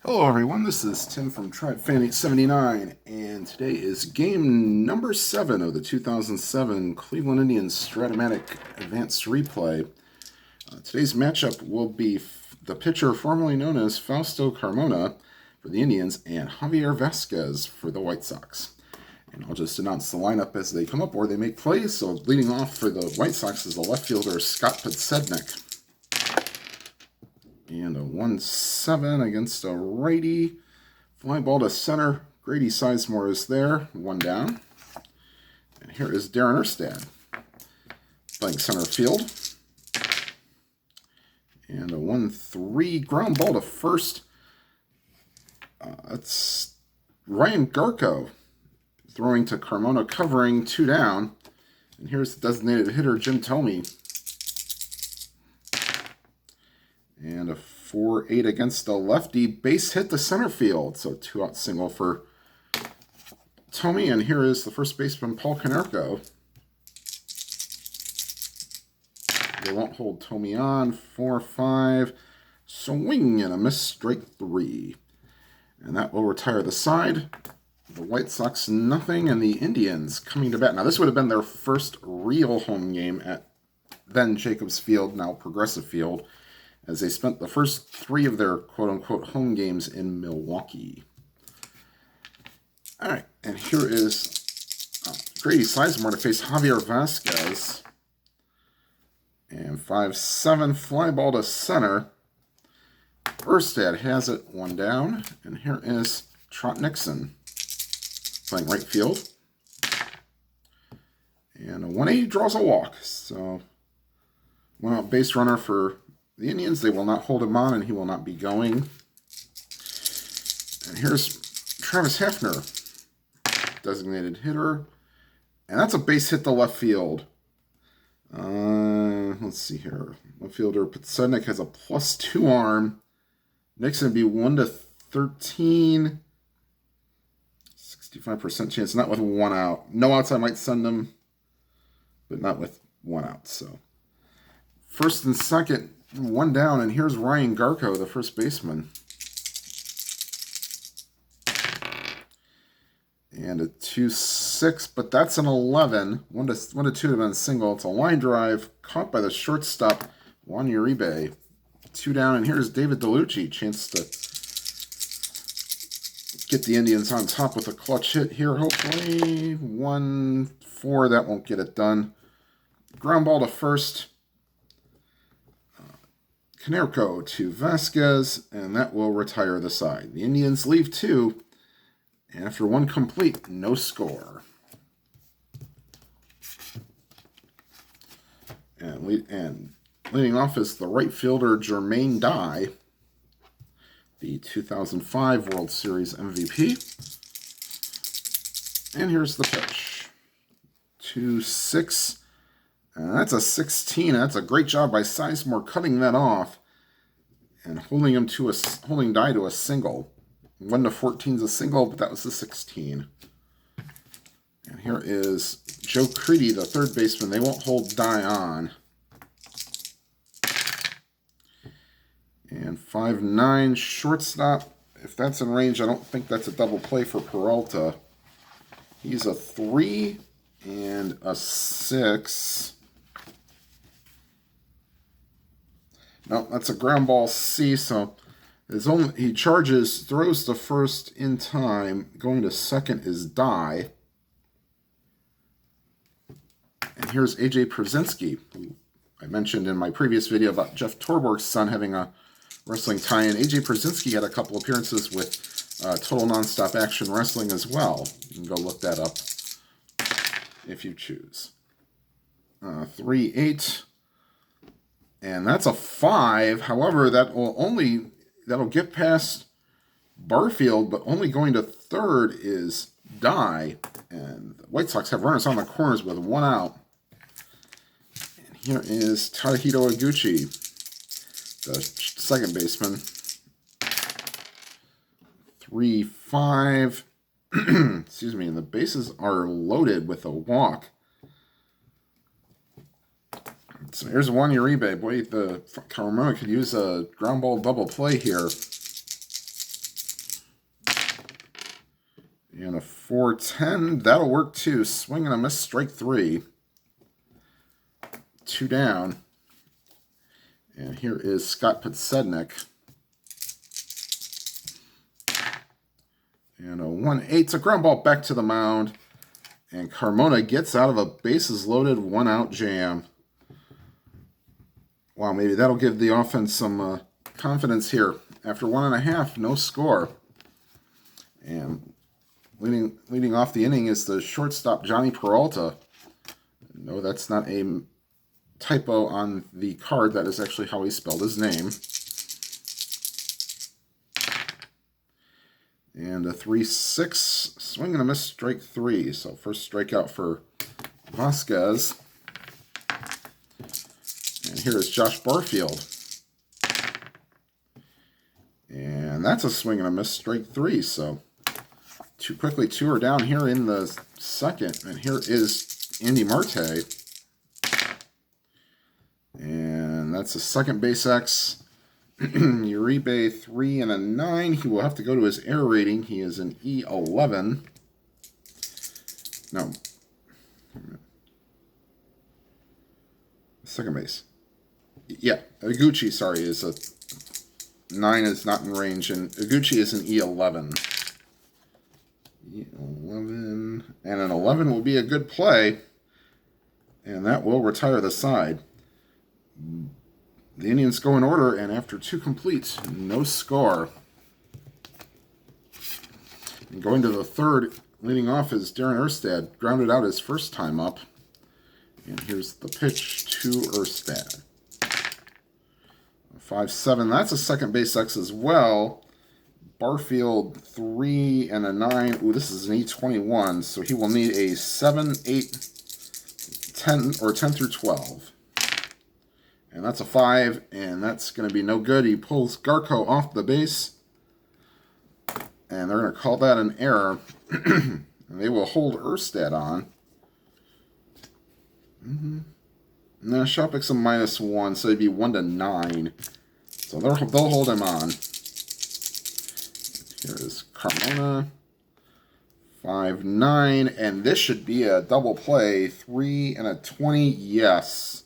Hello everyone, this is Tim from TribeFan879, and today is game number 7 of the 2007 Cleveland Indians Stratomatic Advanced Replay. Today's matchup will be the pitcher formerly known as Fausto Carmona for the Indians and Javier Vazquez for the White Sox. And I'll just announce the lineup as they come up or they make plays. So leading off for the White Sox is the left fielder Scott Podsednik. And a 1-7 against a righty. Fly ball to center. Grady Sizemore is there. One down. And here is Darren Erstad playing center field. And a 1-3 ground ball to first. That's Ryan Garco throwing to Carmona, covering, 2 down. And here's the designated hitter, Jim Thome. And a 4-8 against a lefty. Base hit to center field. So 2-out single for Thome. And here is the first baseman, Paul Konerko. They won't hold Thome on. 4-5. Swing and a miss, strike 3. And that will retire the side. The White Sox nothing, and the Indians coming to bat. Now this would have been their first real home game at then Jacobs Field, now Progressive Field, as they spent the first 3 of their quote-unquote home games in Milwaukee. All right, and here is Grady Sizemore to face Javier Vazquez. And 5-7, fly ball to center. Erstad has it, 1 down. And here is Trot Nixon playing right field. And a 180 draws a walk. So 1-out base runner for the Indians. They will not hold him on, and he will not be going. And here's Travis Hafner, designated hitter. And that's a base hit to left field. Let's see here. Left fielder Podsednik has a +2 arm. Nixon would be 1-13. 65% chance, not with 1 out. No outs I might send him, but not with 1 out. So first and second, 1 down, and here's Ryan Garco, the first baseman. And a 2-6, but that's an 11. 1-2 would have been a single. It's a line drive caught by the shortstop, Juan Uribe. 2 down, and here's David DeLucci. Chance to get the Indians on top with a clutch hit here, hopefully. 1-4, that won't get it done. Ground ball to first. Konerko to Vazquez, and that will retire the side. The Indians leave 2, and after 1 complete, no score. And leading off is the right fielder, Jermaine Dye, the 2005 World Series MVP. And here's the pitch. 2-6. And that's a 16. That's a great job by Sizemore cutting that off and holding Dye to a single. 1-14 is a single, but that was the 16. And here is Joe Creedy, the third baseman. They won't hold Dye on. And 5-9 shortstop. If that's in range, I don't think that's a double play for Peralta. He's a 3 and a 6. No, that's a ground ball C, so he charges, throws to first in time. Going to second is Dye. And here's A.J. Przinsky, who I mentioned in my previous video about Jeff Torborg's son having a wrestling tie-in. A.J. Przinsky had a couple appearances with Total Nonstop Action Wrestling as well. You can go look that up if you choose. 3-8. And that's a 5. However, that'll get past Barfield, but only going to third is Dye. And the White Sox have runners on the corners with 1 out. And here is Tadahito Iguchi, the second baseman. 3-5. Excuse me, and the bases are loaded with a walk. So here's Juan Uribe. Boy, the Carmona could use a ground ball double play here. And a 410. That'll work too. Swing and a miss, strike 3. 2 down. And here is Scott Podsednik. And a 1-8. It's a ground ball back to the mound. And Carmona gets out of a bases loaded 1-out jam. Wow, maybe that'll give the offense some confidence here. After 1.5, no score. And leading off the inning is the shortstop, Johnny Peralta. No, that's not a typo on the card. That is actually how he spelled his name. And a 3-6. Swing and a miss, strike 3. So first strikeout for Vazquez. And here is Josh Barfield. And that's a swing and a miss, strike 3. So too quickly, 2 are down here in the second. And here is Andy Marte. And that's a second base X. Uribe 3 and a 9. He will have to go to his air rating. He is an E11. No. Second base. Yeah, Iguchi, sorry, is a 9 is not in range, and Iguchi is an E11. E11. And an 11 will be a good play, and that will retire the side. The Indians go in order, and after 2 complete, no score. And going to the third, leading off is Darren Erstad, grounded out his first time up. And here's the pitch to Erstad. 5-7, that's a second base X as well. Barfield 3 and a 9. Ooh, this is an E21, so he will need a 7, 8, 10, or 10 through 12. And that's a 5, and that's going to be no good. He pulls Garco off the base, and they're going to call that an error. And they will hold Erstad on. Now, Shopik's a -1, so it'd be 1-9. So they'll hold him on. Here is Carmona. 5-9, and this should be a double play. 3 and a 20, yes.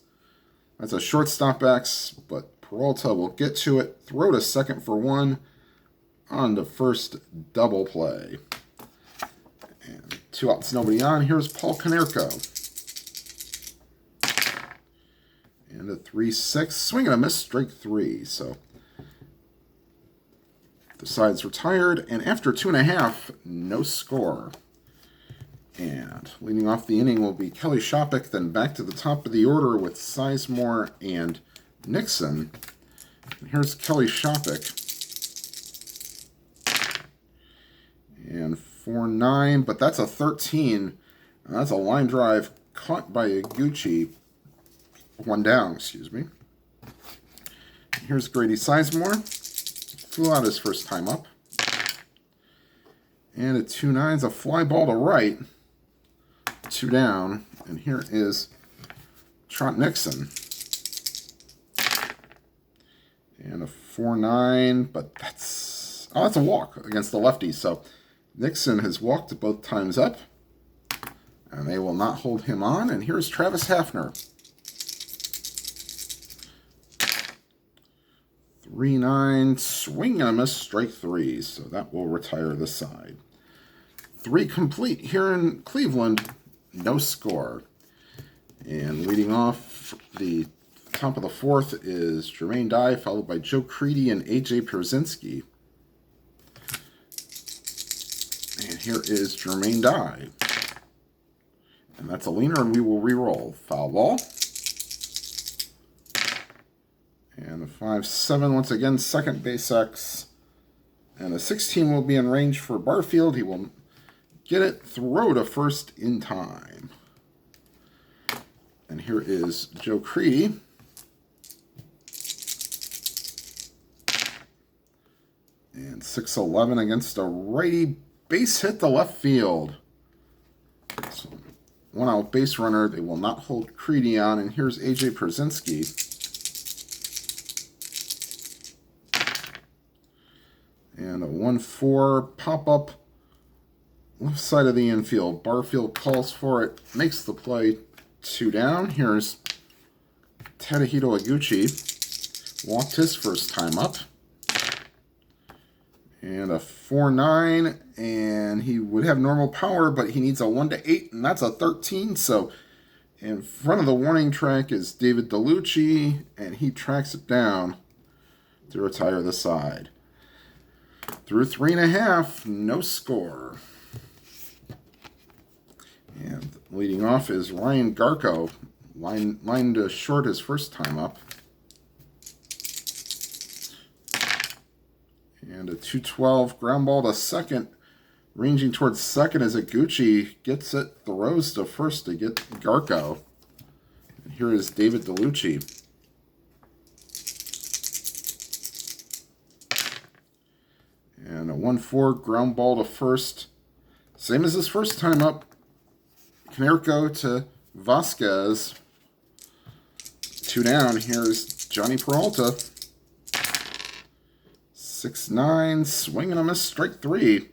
That's a shortstop X, but Peralta will get to it. Throw to second for 1. On to first, double play. And 2 outs, nobody on. Here's Paul Konerko. And a 3-6. Swing and a miss, strike 3. So the side's retired. And after 2.5, no score. And leading off the inning will be Kelly Shopik, then back to the top of the order with Sizemore and Nixon. And here's Kelly Shopik. And 4-9, but that's a 13. And that's a line drive caught by Iguchi. 1 down, excuse me. And here's Grady Sizemore. Flew out his first time up. And a 2-9's a fly ball to right. 2 down, and here is Trot Nixon. And a 4-9, but that's a walk against the lefty. So Nixon has walked both times up, and they will not hold him on. And here's Travis Hafner. 3-9, swing and a miss, strike 3. So that will retire the side. 3 complete here in Cleveland. No score. And leading off the top of the 4th is Jermaine Dye, followed by Joe Creedy and A.J. Pierzynski. And here is Jermaine Dye. And that's a leaner, and we will re-roll. Foul ball. And a 5-7, once again, second base X. And a 16 will be in range for Barfield. He will get it, throw to first in time. And here is Joe Creedy. And 6-11 against a righty, base hit to left field. So 1 out base runner. They will not hold Creedy on. And here's A.J. Pierzynski. And a 1-4 pop-up left side of the infield. Barfield calls for it, makes the play. 2 down. Here's Tadahito Iguchi. Walked his first time up. And a 4-9, and he would have normal power, but he needs a 1-8, and that's a 13. So in front of the warning track is David DeLucci, and he tracks it down to retire the side. Through 3.5, no score. And leading off is Ryan Garco, lined short his first time up. And a 2-12 ground ball to second. Ranging towards second as Iguchi gets it, throws to first to get Garco. And here is David DeLucci. And a 1-4 ground ball to first. Same as his first time up. Konerko to Vazquez. 2 down. Here's Johnny Peralta. 6-9, swing and a miss, strike 3.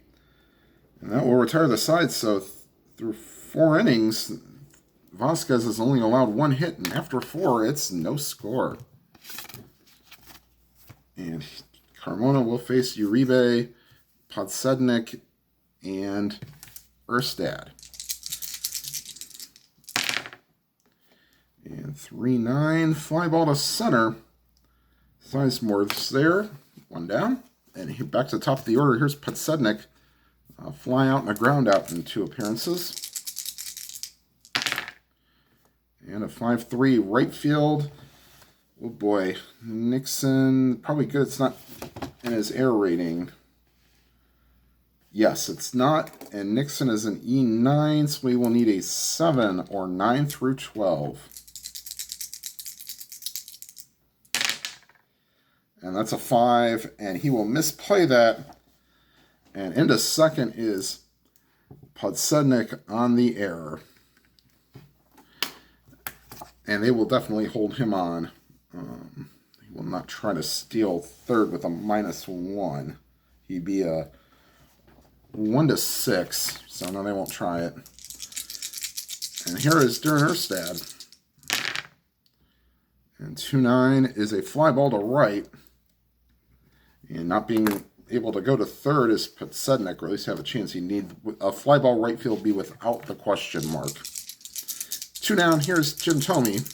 And that will retire the side. So through 4 innings, Vazquez has only allowed 1 hit, and after 4, it's no score. And Carmona will face Uribe, Podsednik, and Erstad. And 3-9, fly ball to center. Sizemor's there. 1 down. And back to the top of the order. Here's Podsednik. Fly out and a ground out in 2 appearances. And a 5-3 right field. Oh boy. Nixon, probably good. It's not in his air rating. Yes, it's not. And Nixon is an E9, so we will need a 7 or 9 through 12. And that's a 5, and he will misplay that. And into second is Podsednik on the air. And they will definitely hold him on. He will not try to steal third with a -1. He'd be a 1-6, so no, they won't try it. And here is Darren Erstad. And 2-9 is a fly ball to right. And not being able to go to third is Podsednik, or at least have a chance. He need a fly ball right field be without the question mark. 2 down, here's Jim Thome.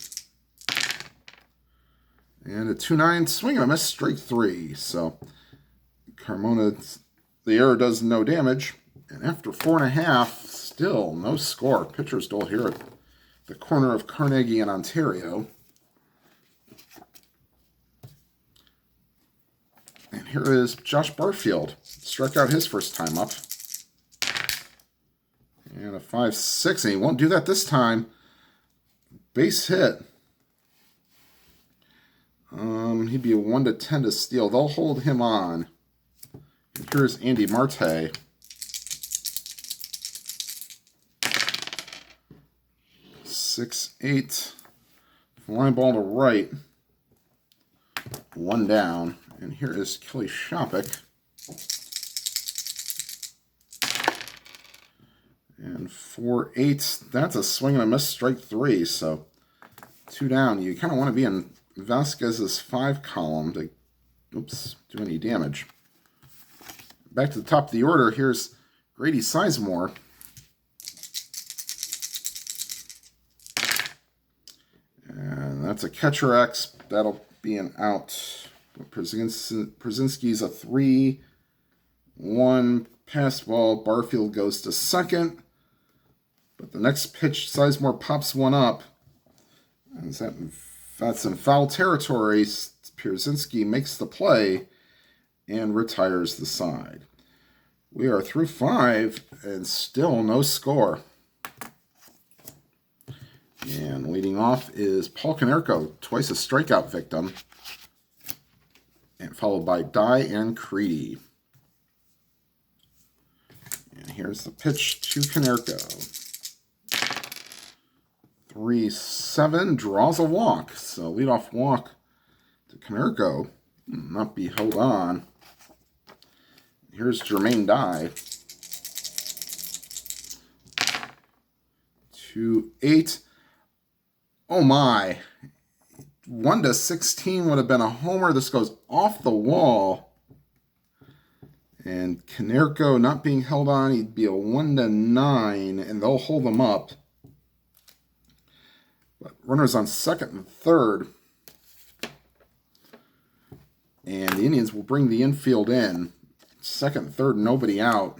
And a 2-9 swing and a miss, strike 3. So Carmona, the error does no damage. And after 4.5, still no score. Pitchers duel here at the corner of Carnegie and Ontario. And here is Josh Barfield. Struck out his first time up. And a 5-6, and he won't do that this time. Base hit. He'd be a 1-10 to steal. They'll hold him on. And here's Andy Marte. (6-8). Fly ball to right. 1 down. And here is Kelly Shopik. And 4-8. That's a swing and a miss, strike 3. So 2 down. You kind of want to be in Vazquez's 5 column to, do any damage. Back to the top of the order. Here's Grady Sizemore. And that's a catcher X. That'll be an out. Przinski's a 3-1 pass ball. Barfield goes to second. But the next pitch, Sizemore pops one up. And that's in foul territory. Przinski makes the play and retires the side. We are through 5 and still no score. And leading off is Paul Konerko, twice a strikeout victim. And followed by Dye and Creedy. And here's the pitch to Konerko. 3-7, draws a walk. So leadoff walk to Konerko. Not be held on. Here's Jermaine Dye. 2-8. Oh my. 1-16 would have been a homer. This goes off the wall. And Konerko not being held on, he'd be a 1-9, and they'll hold him up. But runners on second and third. And the Indians will bring the infield in. Second, third, nobody out.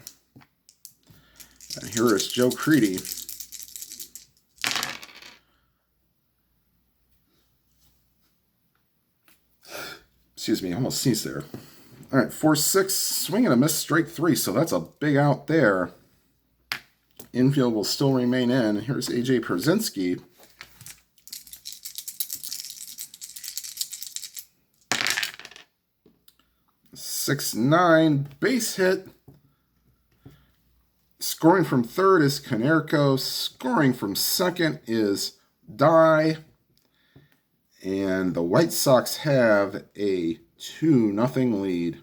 And here is Joe Creedy. Excuse me, I almost sneezed there. All right, 4-6, swing and a miss, strike 3. So that's a big out there. Infield will still remain in. Here's A.J. Pierzynski. .6'9", base hit. Scoring from third is Konerko. Scoring from second is Dye. And the White Sox have a 2-0 lead.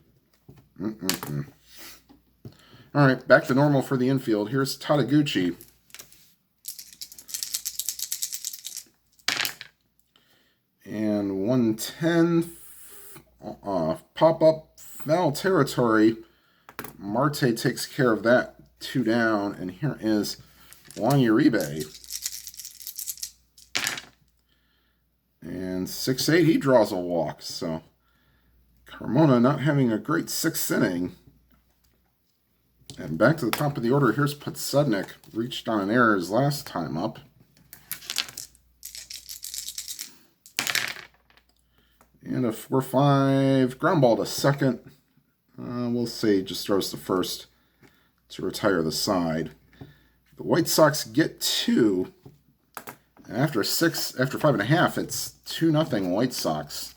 All right, back to normal for the infield. Here's Tadaguchi. And 110, pop-up foul territory. Marte takes care of that. 2 down, and here is Juan Uribe. And 6-8, he draws a walk. So Carmona not having a great 6th inning. And back to the top of the order, here's Potsudnik. Reached on an error his last time up. And a 4-5 ground ball to second. We'll say just throws to first to retire the side. The White Sox get 2. After 5.5, it's 2-0 White Sox.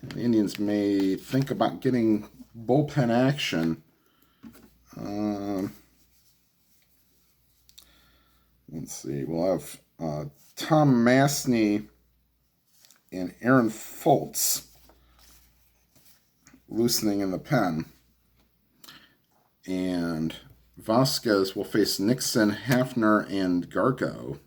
The Indians may think about getting bullpen action. Let's see. We'll have Tom Mastny and Aaron Foltz loosening in the pen. And Vazquez will face Nixon, Hafner, and Garko.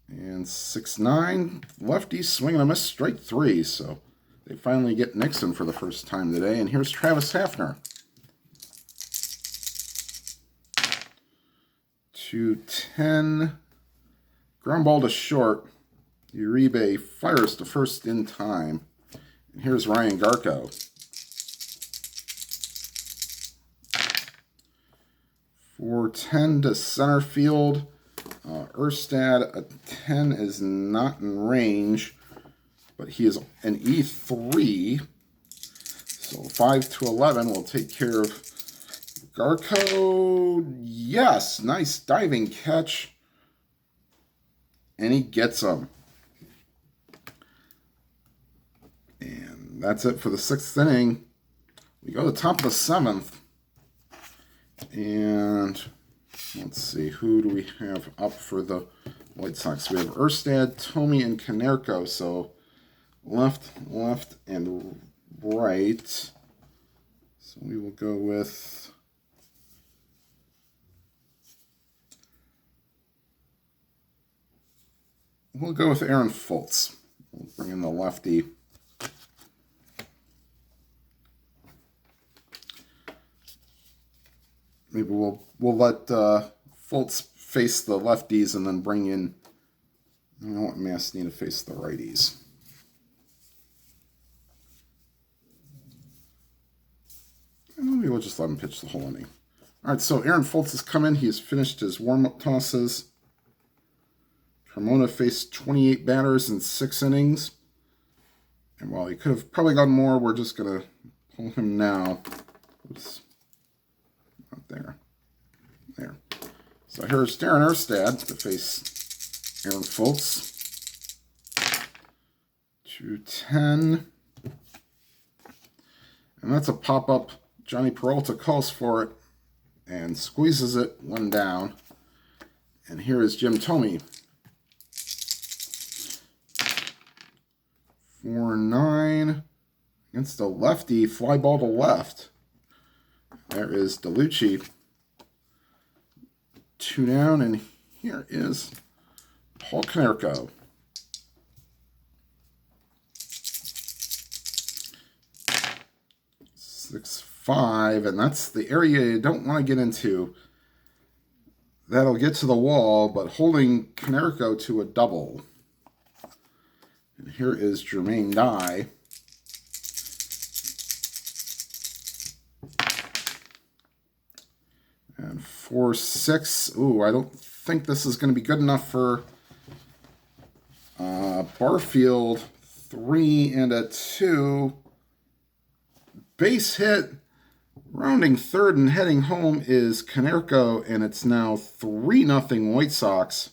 And 6-9, lefty swing and a miss, strike 3. So they finally get Nixon for the first time today. And here's Travis Hafner. 2-10, ground ball to short. Uribe fires to first in time. And here's Ryan Garko. 4-10 to center field. Erstad, a 10 is not in range, but he is an E3. So 5-11 will take care of Garko. Yes, nice diving catch. And he gets him. And that's it for the 6th inning. We go to the top of the 7th. And let's see, who do we have up for the White Sox? We have Erstad, Tomey, and Konerko. So left, and right. So we will go with Aaron Foltz. We'll bring in the lefty. Maybe we'll let Foltz face the lefties and then bring in, I want Mastny to face the righties. And maybe we'll just let him pitch the whole inning. All right, so Aaron Foltz has come in. He has finished his warm-up tosses. Carmona faced 28 batters in 6 innings. And while he could have probably gotten more, we're just going to pull him now. Oops. Not there. There. So here's Darren Erstad to face Aaron Foltz. 2-10. And that's a pop-up. Johnny Peralta calls for it and squeezes it 1 down. And here is Jim Tomey. 4-9 against a lefty, fly ball to left. There is DeLucci. 2 down, and here is Paul Konerko. Six, 5, and that's the area you don't want to get into. That'll get to the wall, but holding Konerko to a double. And here is Jermaine Dye. And 4, 6. Ooh, I don't think this is going to be good enough for Barfield. 3 and a 2. Base hit. Rounding third and heading home is Konerko, and it's now 3-0 White Sox.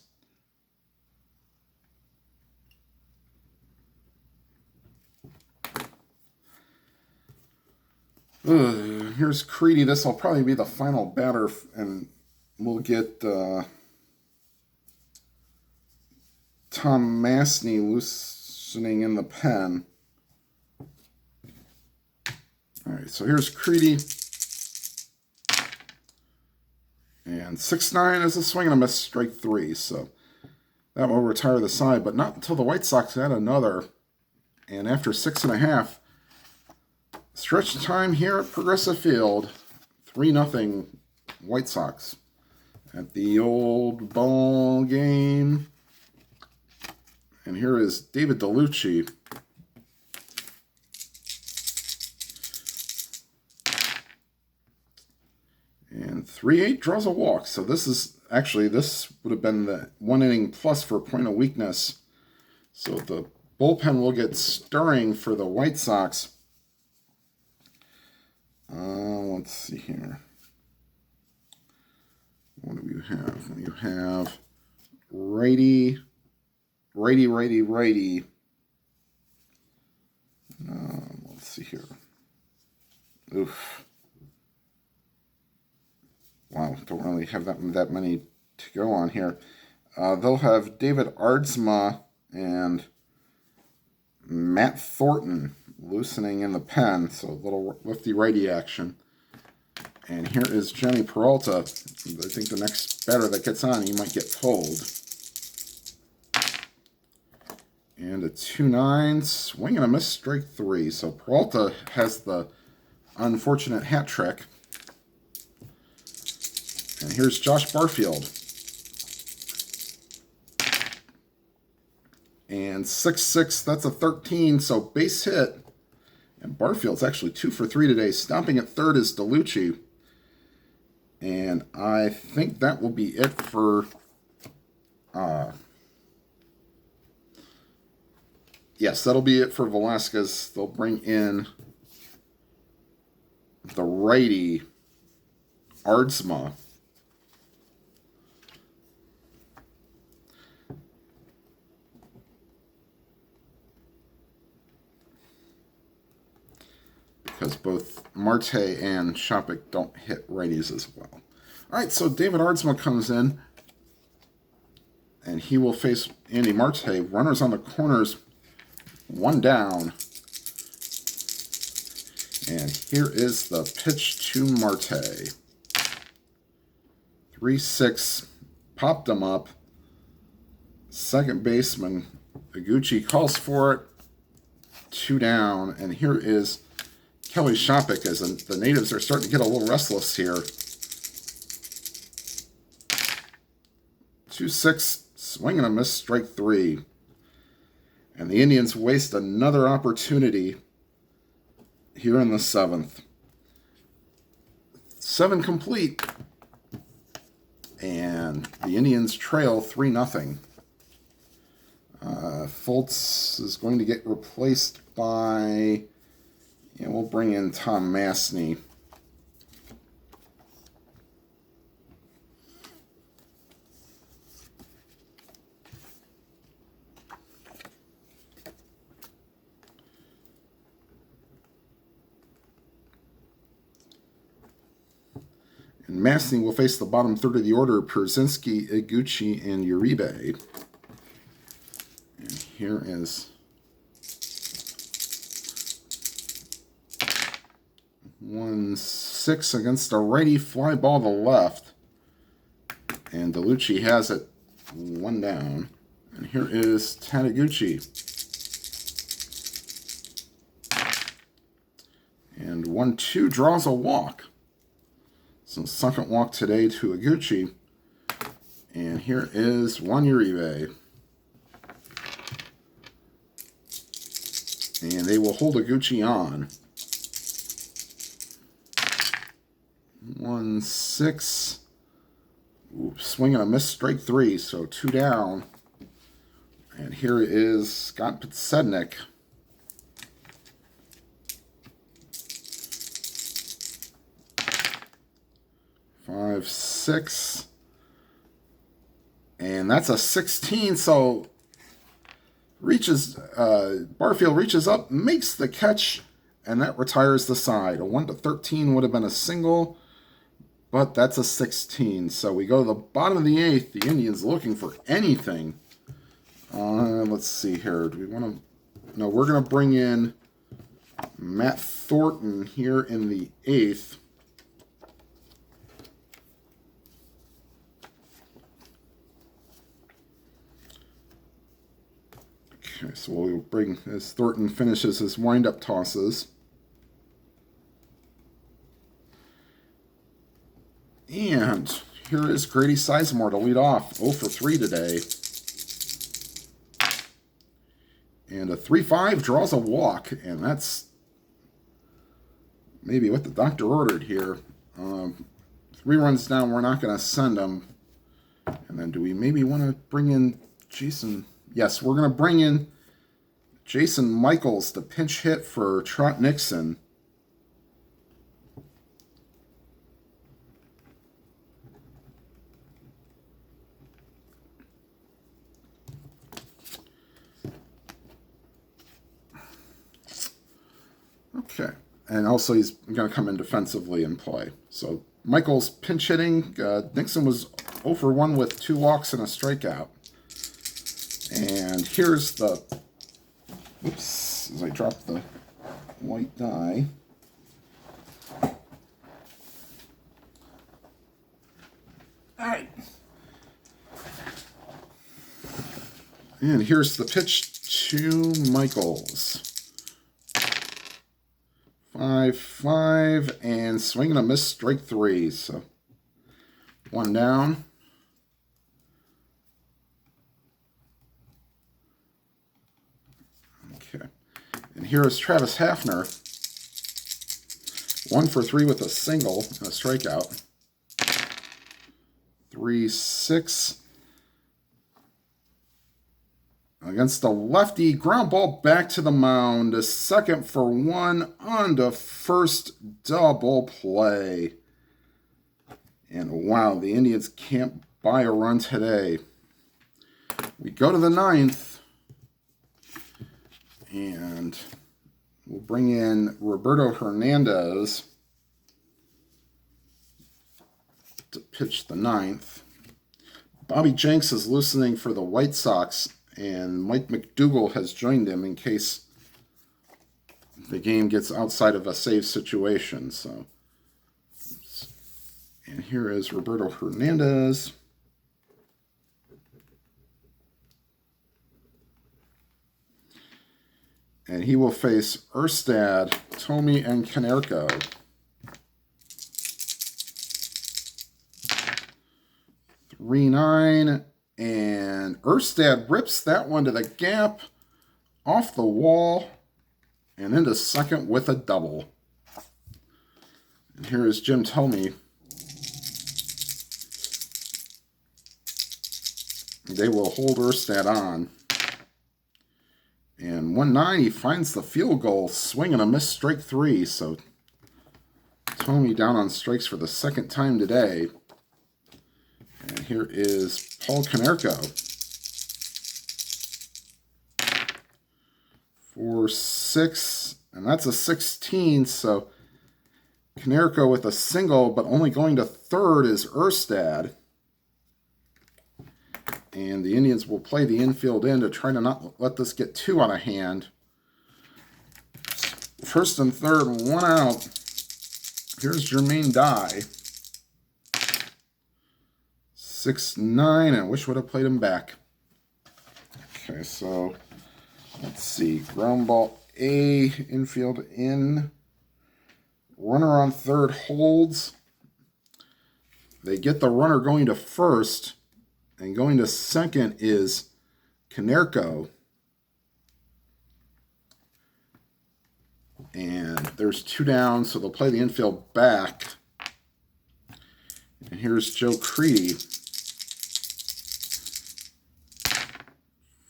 Here's Creedy. This will probably be the final batter, and we'll get Tom Mastny loosening in the pen. All right, so here's Creedy. And 6-9 is a swing and a miss, strike 3. So that will retire the side, but not until the White Sox add another. And after 6.5, stretch time here at Progressive Field, 3-0 White Sox at the old ball game. And here is David DeLucci. And 3-8 draws a walk. So this would have been the 1 inning plus for point of weakness. So the bullpen will get stirring for the White Sox. Let's see here. What do you have? You have righty. Let's see here. Oof. Wow, don't really have that many to go on here. They'll have David Aardsma and Matt Thornton loosening in the pen, so a little lefty righty action. And here is Johnny Peralta. I think the next batter that gets on, he might get pulled. And a 2-9, swing and a miss, strike 3. So Peralta has the unfortunate hat trick. And here's Josh Barfield. And 6-6, that's a 13, so base hit. And Barfield's actually 2 for 3 today. Stomping at third is DeLucci. And I think that will be it for... yes, that'll be it for Vazquez. They'll bring in the righty, Aardsma. Because both Marte and Shopik don't hit righties as well. All right, so David Aardsma comes in, and he will face Andy Marte. Runners on the corners, 1 down. And here is the pitch to Marte. 3-6, popped him up. Second baseman, Iguchi calls for it. 2 down, and here is Kelly Shopik, as the natives are starting to get a little restless here. 2-6, swing and a miss, strike 3. And the Indians waste another opportunity here in the 7th. 7 complete. And the Indians trail 3-0. Fultz is going to get replaced by... yeah, we'll bring in Tom Mastny. And Mastny will face the bottom third of the order, Pierzynski, Iguchi, and Uribe. And here is 1-7. 6 against a righty, fly ball to left. And DeLucci has it 1 down. And here is Taniguchi. And 1-2 draws a walk. So second walk today to Iguchi. And here is Juan Uribe. And they will hold Iguchi on. 1-6. Swing and a miss, strike 3, so 2 down. And here is Scott Podsednik. Five, 6. And that's a 16, so Barfield reaches up, makes the catch, and that retires the side. A 1-13 would have been a single, but that's a 16. So we go to the bottom of the 8th. The Indians looking for anything. Let's see here. Do we want to... No, we're going to bring in Matt Thornton here in the 8th. Okay, so we'll bring, as Thornton finishes his wind-up tosses. And here is Grady Sizemore to lead off, 0 for 3 today. And a 3-5 draws a walk, and that's maybe what the doctor ordered here. 3 runs down, we're not going to send him. And then do we maybe want to bring in Jason? Yes, we're going to bring in Jason Michaels to pinch hit for Trot Nixon. Okay, and also he's going to come in defensively and play. So Michaels pinch hitting. Nixon was 0 for 1 with 2 walks and a strikeout. And here's the, oops, as I drop the white die. All right. And here's the pitch to Michaels. 5-5, and swing and a miss, strike 3. So 1 down. Okay. And here is Travis Hafner. 1 for 3 with a single and a strikeout. 3-6. Against the lefty, ground ball back to the mound. A 2nd for 1 on to first, double play. And wow, the Indians can't buy a run today. We go to the 9th. And we'll bring in Roberto Hernandez to pitch the 9th. Bobby Jenks is loosening for the White Sox, and Mike McDougall has joined him in case the game gets outside of a save situation. So, and here is Roberto Hernandez. And he will face Erstad, Tomey, and Konerko. 3-9. And Erstad rips that one to the gap, off the wall, and into second with a double. And here is Jim Tomey. They will hold Erstad on. And 1-9, he finds the field goal, swing and a miss, strike 3. So Tomey down on strikes for the 2nd time today. And here is Paul Konerko. 4-6, and that's a 16. So Konerko with a single, but only going to 3rd is Erstad. And the Indians will play the infield in to try to not let this get too out of hand. 1st and 3rd, 1 out. Here's Jermaine Dye. 6'9", I wish would have played him back. Okay, so let's see. Ground ball A, infield in. Runner on third holds. They get the runner going to first, and going to second is Konerko. And there's 2 down, so they'll play the infield back. And here's Joe Creedy.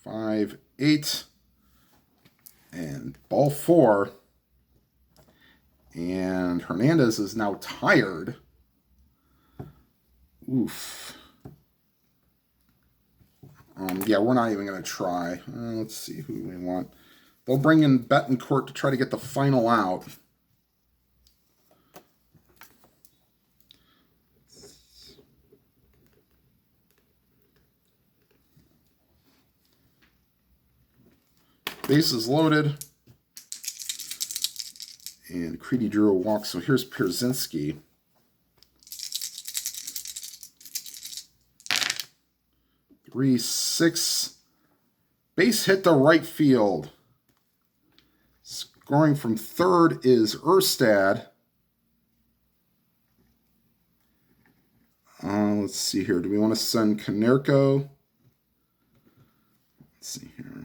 5-8. And ball 4. And Hernandez is now tired. Oof. Yeah, we're not even going to try. Let's see who we want. They'll bring in Betancourt to try to get the final out. Bases loaded. And Creedy drew a walk, so here's Pierzynski. Three, 6. Base hit to right field. Scoring from third is Erstad. Let's see here. Do we want to send Konerko? Let's see here.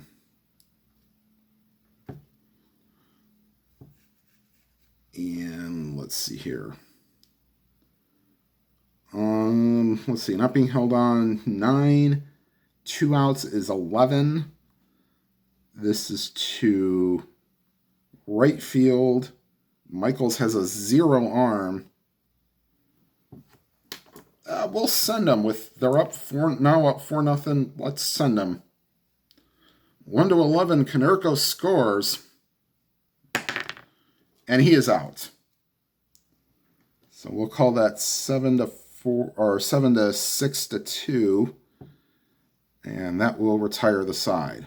And let's see here. Let's see. Not being held on 9. 2 outs is 11. This is to right field. Michaels has a 0 arm. We'll send them with. They're up 4-0. Let's send them. 1-11. Konerko scores. And he is out. So we'll call that 7-4 or 7-6-2. And that will retire the side.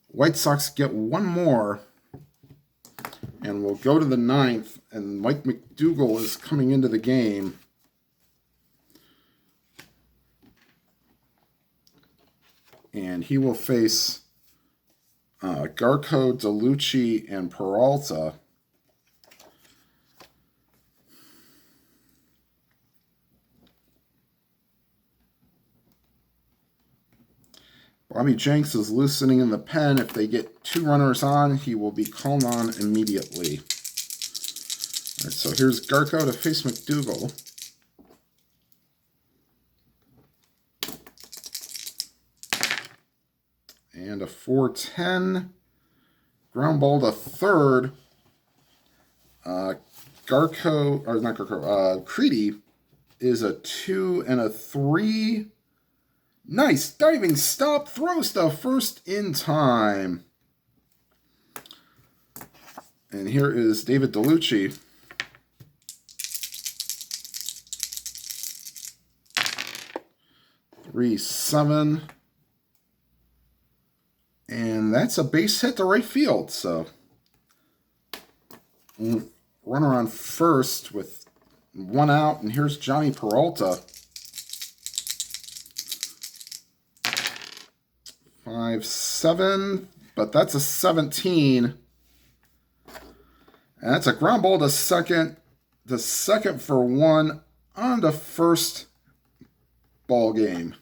White Sox get 1 more. And we'll go to the 9th. And Mike McDougall is coming into the game. And he will face Garco, DeLucci, and Peralta. Bobby Jenks is loosening in the pen. If they get 2 runners on, he will be called on immediately. All right, so here's Garco to face McDougall. And a 4-10. Ground ball to third. Creedy is a 2 and a 3. Nice diving stop. Throws to first in time. And here is David DeLucci. Three, 7. And that's a base hit to right field. So runner on first with 1 out. And here's Johnny Peralta. 5-7. But that's a 17. And that's a ground ball to second. The second for 1 on the first ball game.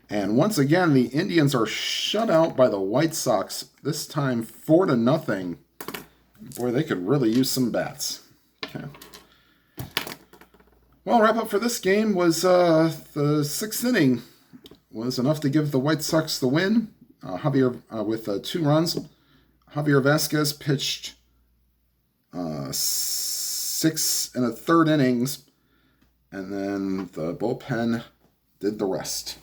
And once again, the Indians are shut out by the White Sox, this time 4-0. Boy, they could really use some bats. Okay. Well, wrap up for this game was the 6th inning was enough to give the White Sox the win. Javier with 2 runs. Javier Vazquez pitched 6 1/3 innings, and then the bullpen did the rest.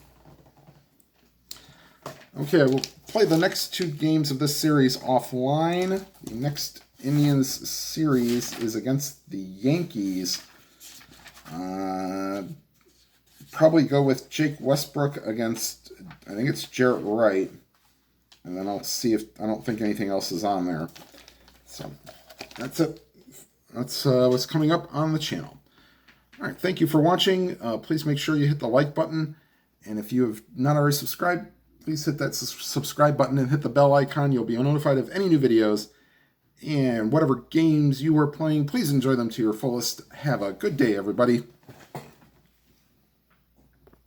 Okay, we'll play the next 2 games of this series offline. The next Indians series is against the Yankees. Probably go with Jake Westbrook against, I think it's Jarrett Wright. And then I'll see if, I don't think anything else is on there. So, that's it. that's what's coming up on the channel. All right, thank you for watching. Please make sure you hit the like button. And if you have not already subscribed, please hit that subscribe button and hit the bell icon. You'll be notified of any new videos. And whatever games you are playing, please enjoy them to your fullest. Have a good day, everybody.